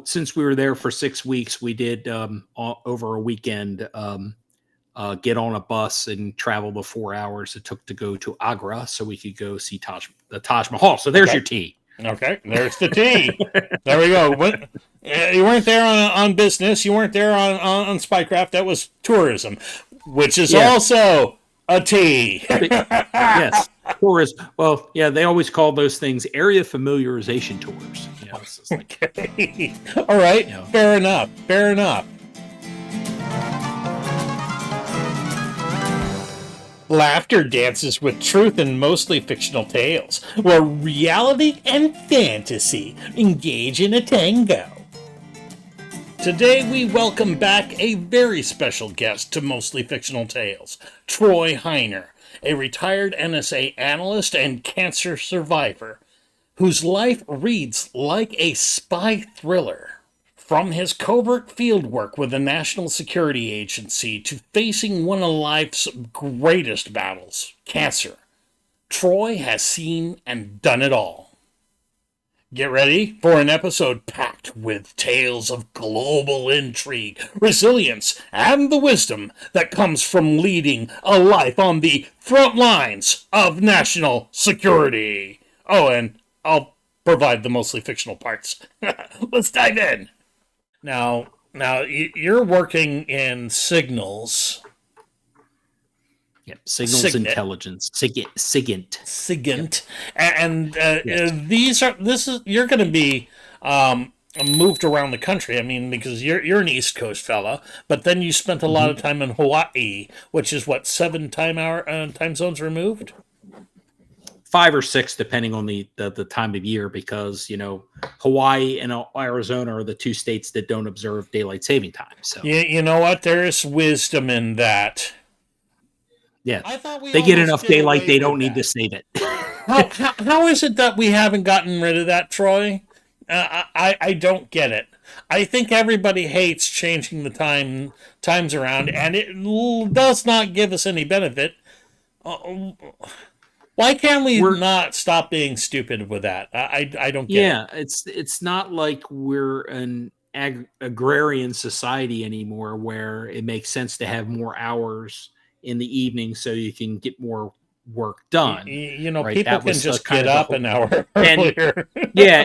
since we were there for 6 weeks, we did over a weekend get on a bus and travel the 4 hours it took to go to Agra so we could go see the Taj Mahal. So there's Okay. your tea. Okay, there's the tea. There we go. You weren't there on business. You weren't there on spycraft. That was tourism, which is also a tea. Yes, tours. Well, yeah, they always call those things area familiarization tours. It's just like, okay. All right. Fair enough. Fair enough. Laughter dances with truth in Mostly Fictional Tales, where reality and fantasy engage in a tango. Today we welcome back a very special guest to Mostly Fictional Tales, Troy Heiner, a retired NSA analyst and cancer survivor, whose life reads like a spy thriller. From his covert fieldwork with the National Security Agency to facing one of life's greatest battles, cancer, Troy has seen and done it all. Get ready for an episode packed with tales of global intrigue, resilience, and the wisdom that comes from leading a life on the front lines of national security. Oh, and I'll provide the mostly fictional parts. Let's dive in. Now, you're working in signals. Yep, signals Signet. Intelligence, SIGINT. Yep. And you're going to be moved around the country. I mean, because you're an East Coast fella, but then you spent a lot of time in Hawaii, which is what, 7 time zones removed? 5 or 6, depending on the time of year, because Hawaii and Arizona are the 2 states that don't observe daylight saving time. So you know what? There is wisdom in that. Yeah, they get enough daylight; they don't need to save it. How is it that we haven't gotten rid of that, Troy? I don't get it. I think everybody hates changing the times around, and it does not give us any benefit. Why can't we not stop being stupid with that? I don't get it. Yeah, it's not like we're an agrarian society anymore where it makes sense to have more hours in the evening so you can get more work done. Right? People can just get up an hour earlier.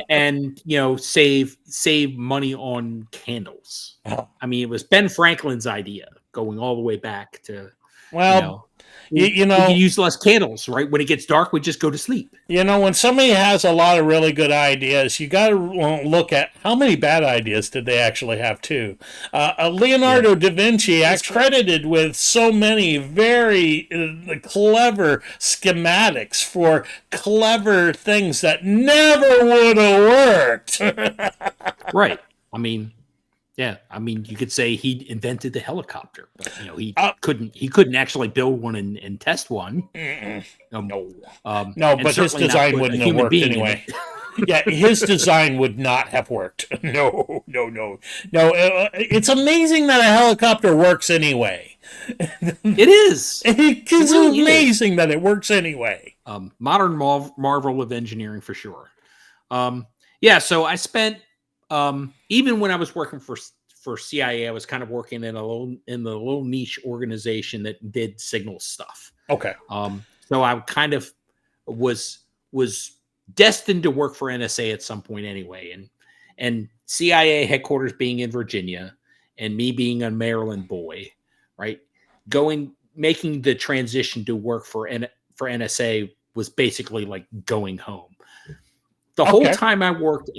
and save money on candles. Oh. I mean, it was Ben Franklin's idea going all the way back to we can use less candles, right? When it gets dark, we just go to sleep. When somebody has a lot of really good ideas, you got to look at how many bad ideas did they actually have too. Leonardo da Vinci credited with so many very clever schematics for clever things that never would have worked. Right. I mean, you could say he invented the helicopter, but he couldn't actually build one and test one. No, but his design wouldn't have worked anyway. Yeah, his design would not have worked. No. It's amazing that a helicopter works anyway. It is. It's really amazing that it works anyway. Modern marvel of engineering for sure. So I spent. Even when I was working for CIA, I was kind of working in the little niche organization that did signal stuff. Okay. So I kind of was destined to work for NSA at some point anyway, and CIA headquarters being in Virginia, and me being a Maryland boy, right? Making the transition to work for NSA was basically like going home. The whole time I worked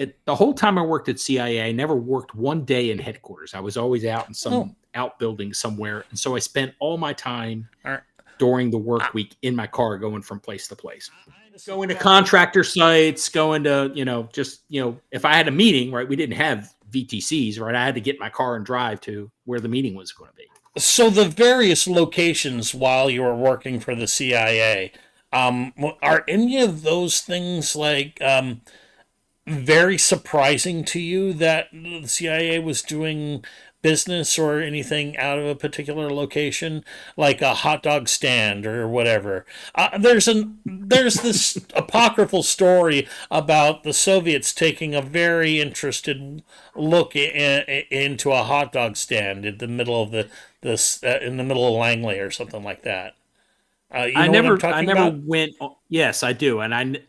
at CIA, I never worked one day in headquarters. I was always out in some outbuilding somewhere, and so I spent all my time during the work week in my car, going from place to place, going to contractor sites, going to if I had a meeting, right? We didn't have VTCs, right? I had to get my car and drive to where the meeting was going to be. So the various locations while you were working for the CIA. Are any of those things like very surprising to you that the CIA was doing business or anything out of a particular location, like a hot dog stand or whatever? There's this apocryphal story about the Soviets taking a very interested look into a hot dog stand in the middle of in the middle of Langley or something like that. You know what I'm I talking never about? went. Yes, I do, and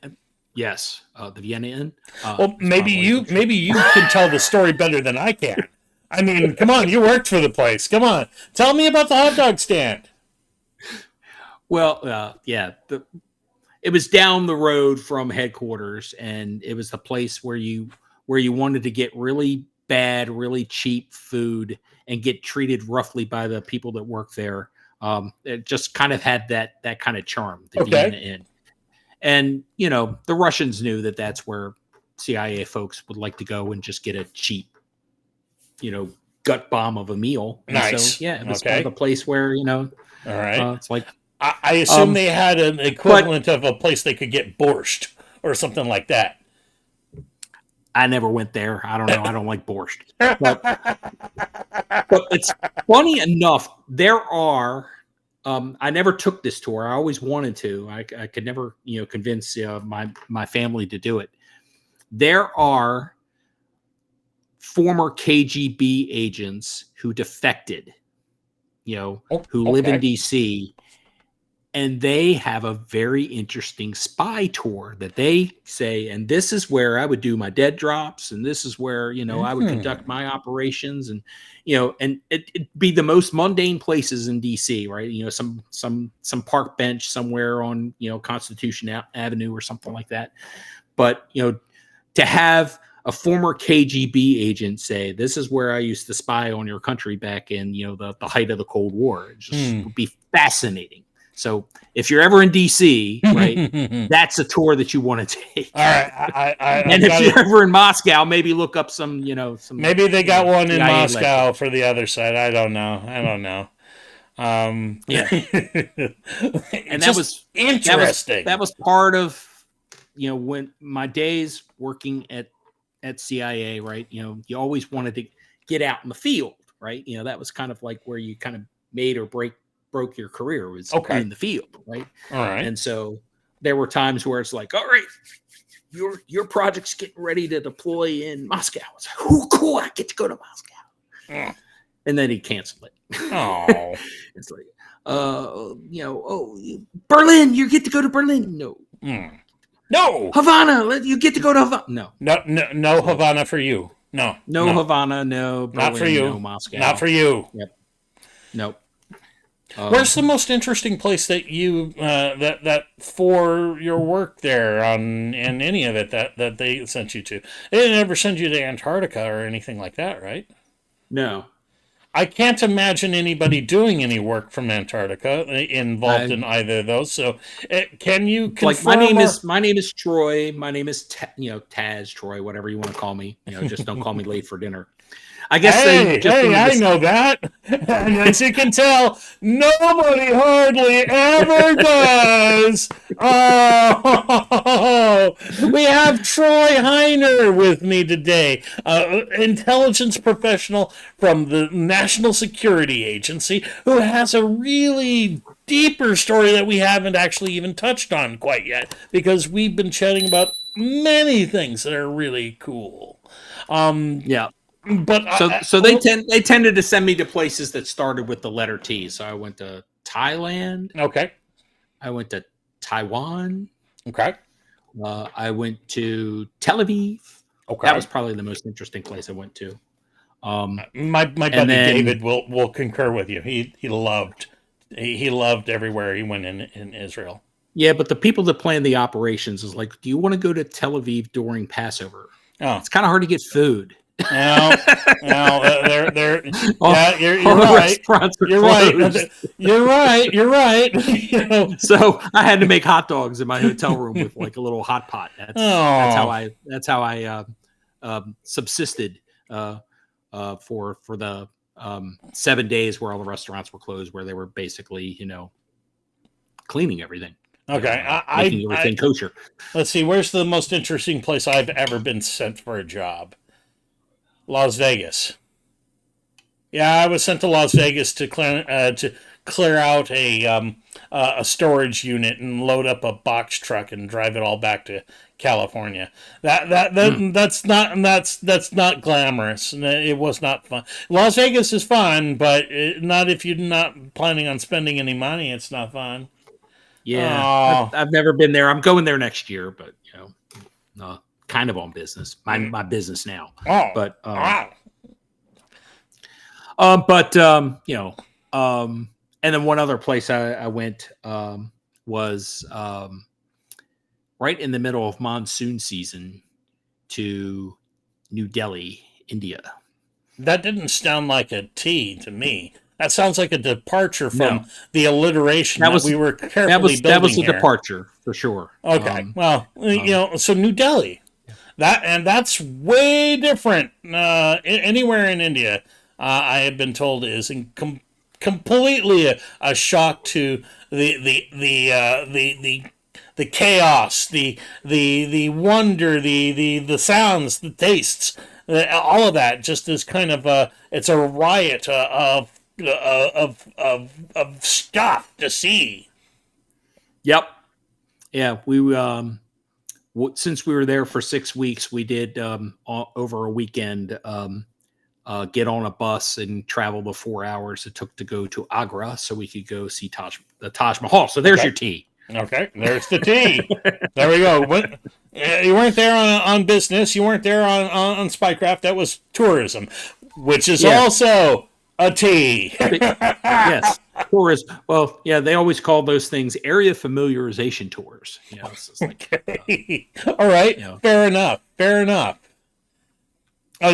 yes, the Vienna Inn. Well, It's probably the maybe you can tell the story better than I can. I mean, come on, you worked for the place. Come on, tell me about the hot dog stand. well, yeah. It was down the road from headquarters, and it was the place where you wanted to get really bad, really cheap food and get treated roughly by the people that work there. It just kind of had that kind of charm, the Vienna Okay. Inn. And the Russians knew that that's where CIA folks would like to go and just get a cheap, gut bomb of a meal. And so, Nice. yeah, it was kind of Okay. a place where All right. it's like, I assume um, they had an but equivalent of a place they could get borscht or something like that. I never went there. I don't know. I don't like borscht. But it's funny enough. There are. I never took this tour. I always wanted to. I could never, convince my family to do it. There are former KGB agents who defected, who live in Okay. DC, and they have a very interesting spy tour that they say, and this is where I would do my dead drops, and this is where I would conduct my operations, and and it'd be the most mundane places in DC, right? Some park bench somewhere on Constitution Avenue or something like that. But to have a former KGB agent say, "This is where I used to spy on your country back in the height of the Cold War," it just would be fascinating. So if you're ever in DC, right, that's a tour that you want to take. All right. And if you're ever in Moscow, maybe look up some. Maybe they got one in CIA Moscow for the other side. I don't know. Yeah, and that was interesting. that was part of when my days working at CIA, right? You always wanted to get out in the field, right? That was kind of like where you kind of made or broke your career, was Okay. in the field, right? All right. And so there were times where it's like, all right, your project's getting ready to deploy in Moscow. It's like, oh, cool, I get to go to Moscow. Mm. And then he canceled it. Oh. It's like, Berlin, you get to go to Berlin. No. Mm. No. Havana, you get to go to Havana. No Havana for you. No. Havana, no Berlin, not for you. no Moscow. Not for you. Yep. Nope. Where's the most interesting place that you that for your work there on and any of it that they sent you to? They didn't ever send you to Antarctica or anything like that, right? No. I can't imagine anybody doing any work from Antarctica involved in either of those. So, can you confirm? Like my name is Troy. My name is Taz Troy, whatever you want to call me. Just don't call me late for dinner. I guess I know that. And as you can tell, nobody hardly ever does. Oh, we have Troy Heiner with me today, intelligence professional from the National Security Agency, who has a really deeper story that we haven't actually even touched on quite yet, because we've been chatting about many things that are really cool. Yeah. But so they tended to send me to places that started with the letter T. So I went to Thailand. Okay. I went to Taiwan. Okay. I went to Tel Aviv. Okay. That was probably the most interesting place I went to. My buddy David will concur with you. He loved everywhere he went in Israel. Yeah, but the people that plan the operations is like, do you want to go to Tel Aviv during Passover? Oh, it's kind of hard to get food. No, they're yeah, you're right. You're right. So I had to make hot dogs in my hotel room with like a little hot pot. That's how I subsisted for the 7 days where all the restaurants were closed, where they were basically cleaning everything. Okay, making everything kosher. Let's see. Where's the most interesting place I've ever been sent for a job? Las Vegas. Yeah, I was sent to Las Vegas to clear out a storage unit and load up a box truck and drive it all back to California. That's not glamorous. It was not fun. Las Vegas is fun, but not if you're not planning on spending any money. It's not fun. Yeah, I've never been there. I'm going there next year, but kind of on business. My business now. But and then one other place I went was right in the middle of monsoon season to New Delhi, India. That didn't sound like a T to me. That sounds like a departure from the alliteration that we were carefully building. That was a departure for sure. Okay, so New Delhi, that's way different. Anywhere in India, I have been told is completely a shock to the chaos, the wonder, the sounds, the tastes, all of that. Just is kind of it's a riot of stuff to see. Yep. Yeah, we since we were there for 6 weeks, we did over a weekend get on a bus and travel the 4 hours it took to go to Agra so we could go see the Taj Mahal. So there's your tea. Okay, there's the tea. There we go. You weren't there on business. You weren't there on spycraft. That was tourism, which is also a tea. Yes, tourism. Well, yeah, they always call those things area familiarization tours. It's like, all right, fair enough.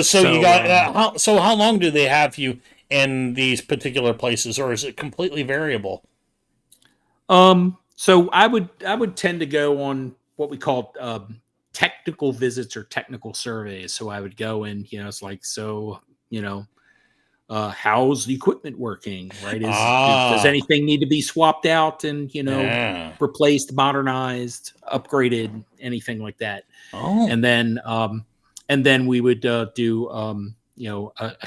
So you got how long do they have you in these particular places, or is it completely variable? So I would tend to go on what we call technical visits or technical surveys. So I would go and it's like, how's the equipment working? Right? Does anything need to be swapped out and replaced, modernized, upgraded, anything like that? Oh. And then we would do a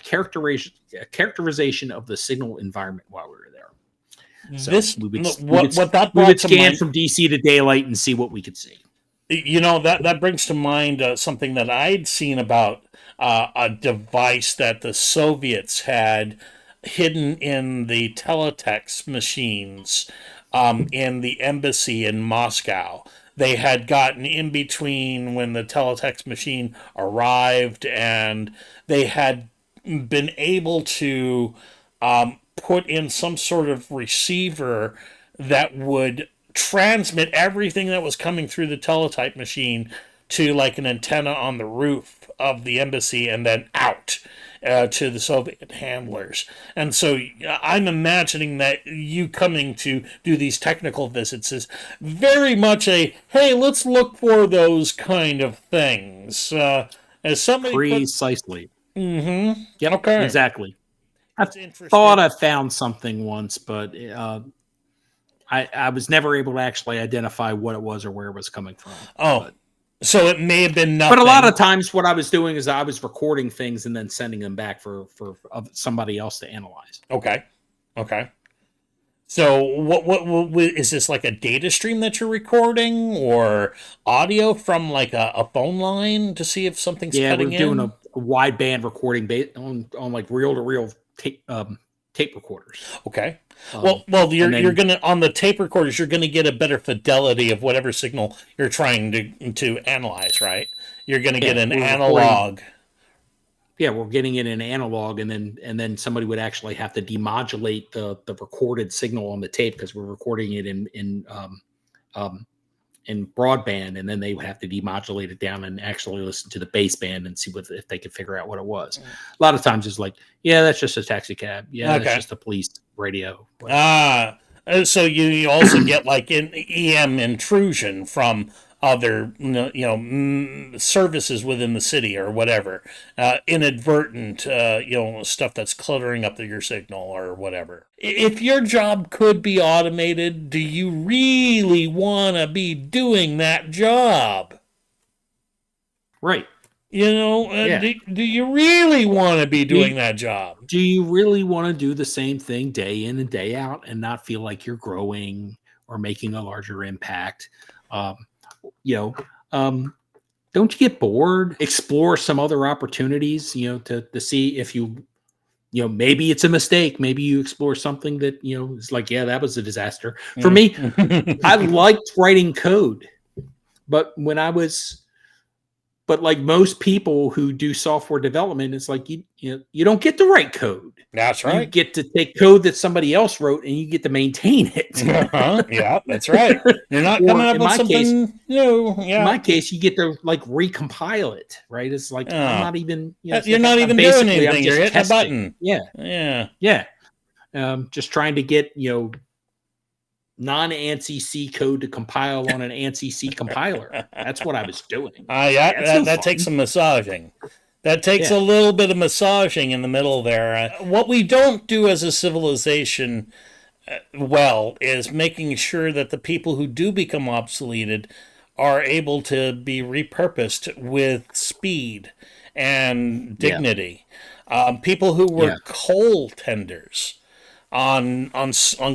characterization of the signal environment while we were there. So we would scan from DC to daylight and see what we could see. That brings to mind something that I'd seen about a device that the Soviets had hidden in the teletext machines in the embassy in Moscow. They had gotten in between when the teletext machine arrived, and they had been able to put in some sort of receiver that would transmit everything that was coming through the teletype machine to like an antenna on the roof of the embassy and then out to the Soviet handlers. And so I'm imagining that you coming to do these technical visits is very much a, hey, let's look for those kind of things. As somebody precisely. Mm-hmm. Yep. Okay. Exactly. I thought I found something once, but I was never able to actually identify what it was or where it was coming from. So it may have been nothing. But a lot of times what I was doing is I was recording things and then sending them back for somebody else to analyze. Okay. So what is this, like a data stream that you're recording or audio from like a phone line to see if something's cutting in? Yeah, we're doing a wideband recording based on like reel-to-reel tape recorders. Okay. Well, you're gonna, on the tape recorders, you're gonna get a better fidelity of whatever signal you're trying to analyze, right? You're gonna get an analog. We're getting it in analog, and then somebody would actually have to demodulate the recorded signal on the tape because we're recording it in broadband, and then they would have to demodulate it down and actually listen to the baseband and see if they could figure out what it was. A lot of times it's like, that's just a taxi cab. That's just a police radio. So you also get like an EM intrusion from other services within the city or whatever, inadvertent stuff that's cluttering up your signal or whatever. If your job could be automated, do you really want to be doing that job? Right. Do you really want to be doing that job? Do you really want to do the same thing day in and day out and not feel like you're growing or making a larger impact? Don't you get bored? Explore some other opportunities, to see if maybe it's a mistake. Maybe you explore something that, is like, yeah, that was a disaster. For me, I liked writing code, but but like most people who do software development, it's like you don't get to write code. That's right. You get to take code that somebody else wrote and you get to maintain it. Yeah, that's right. You're not coming up with something new. Yeah. In my case, you get to like recompile it, right? It's like I'm not even. You're not even doing anything. You're hitting a button. Yeah. Just trying to get non-ANSI C code to compile on an ANSI C compiler. That's what I was doing. That takes some massaging. That takes a little bit of massaging in the middle there. What we don't do as a civilization is making sure that the people who do become obsoleted are able to be repurposed with speed and dignity. People who were coal tenders on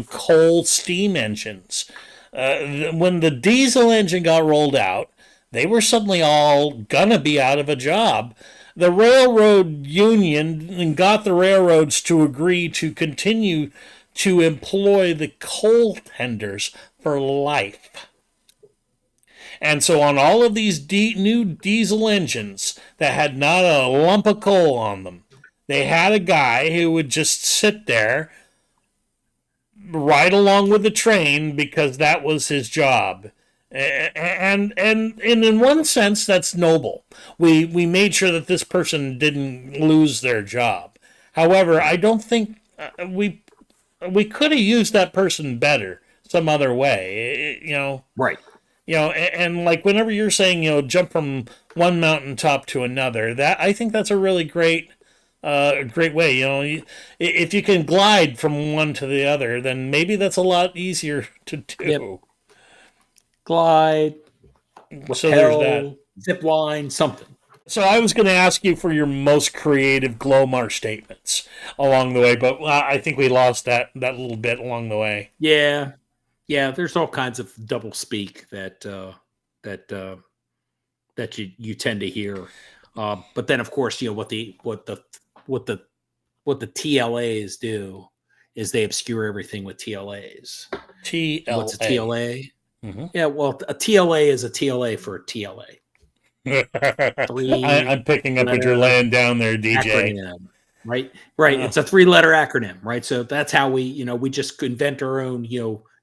coal steam engines. When the diesel engine got rolled out, they were suddenly all gonna be out of a job. The railroad union got the railroads to agree to continue to employ the coal tenders for life. And so on all of these new diesel engines that had not a lump of coal on them, they had a guy who would just sit there right along with the train because that was his job. And in one sense, that's noble. We made sure that this person didn't lose their job. However, I don't think we could have used that person better some other way. Right. And like whenever you're saying, jump from one mountaintop to another, that I think that's a really great way. If you can glide from one to the other, then maybe that's a lot easier to do. Yep. Glide, so there's that. Zip line, something. So I was going to ask you for your most creative Glomar statements along the way, but I think we lost that little bit along the way. Yeah. There's all kinds of double speak that you tend to hear, but then of course what the TLAs do is they obscure everything with TLAs. What's a TLA? Mm-hmm. Yeah, well, a TLA is a TLA for a TLA. I'm picking up what you're laying down there, DJ. Acronym, right. It's a 3-letter acronym, right? So that's how we just invent our own,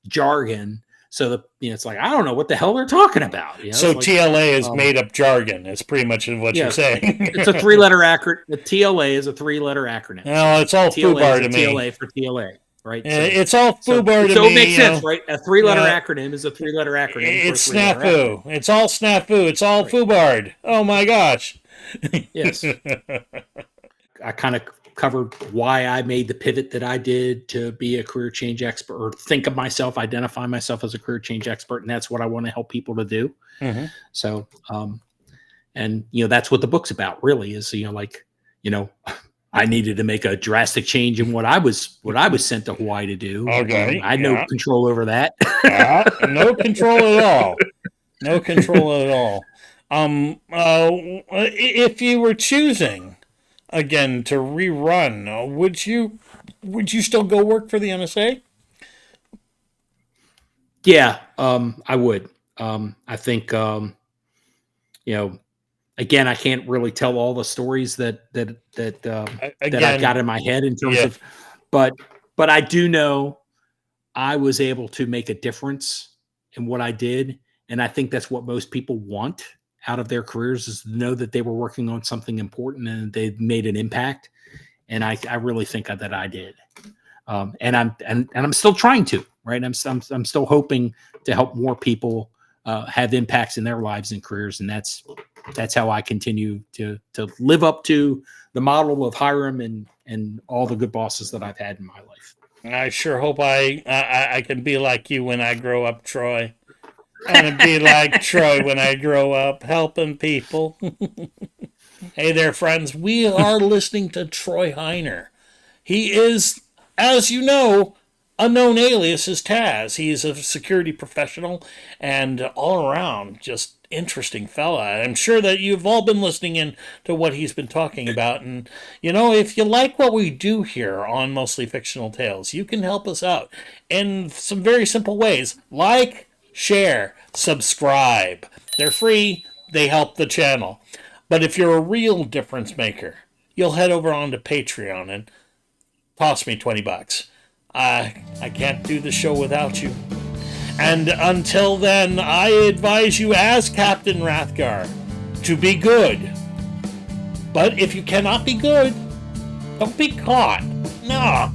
jargon. So that it's like I don't know what the hell they're talking about. So TLA is made up jargon. Is pretty much what you're saying. It's a 3-letter acronym. The TLA is a 3-letter acronym. No, it's all FUBAR to me. TLA for TLA. Right, it's all FUBAR to me. So it makes sense, right? A 3-letter acronym is a 3-letter acronym. It's snafu. It's all snafu. It's all FUBAR. Oh my gosh! Yes, I kind of covered why I made the pivot that I did to be a career change expert, or identify myself as a career change expert, and that's what I want to help people to do. Mm-hmm. So, and that's what the book's about. Really, is I needed to make a drastic change in what I was sent to Hawaii to do. Okay. I had no control over that. No control at all. No control at all. If you were choosing again to rerun, would you still go work for the NSA? Yeah, I would. I think again, I can't really tell all the stories that I've got in my head in terms of, but I do know I was able to make a difference in what I did, and I think that's what most people want out of their careers, is to know that they were working on something important and they made an impact. And I really think that I did, and I'm still trying to. Right, I'm still hoping to help more people have impacts in their lives and careers. And that's how I continue to live up to the model of Hiram and all the good bosses that I've had in my life. I sure hope I can be like you when I grow up, Troy. I want to be like Troy when I grow up, helping people. Hey there, friends. We are listening to Troy Heiner. He is, as you know, a known alias is Taz. He's a security professional and all around just interesting fella. I'm sure that you've all been listening in to what he's been talking about. And, you know, if you like what we do here on Mostly Fictional Tales, you can help us out in some very simple ways. Like, share, subscribe. They're free. They help the channel. But if you're a real difference maker, you'll head over onto Patreon and toss me $20. I can't do the show without you. And until then, I advise you as Captain Rathgar to be good. But if you cannot be good, don't be caught. No.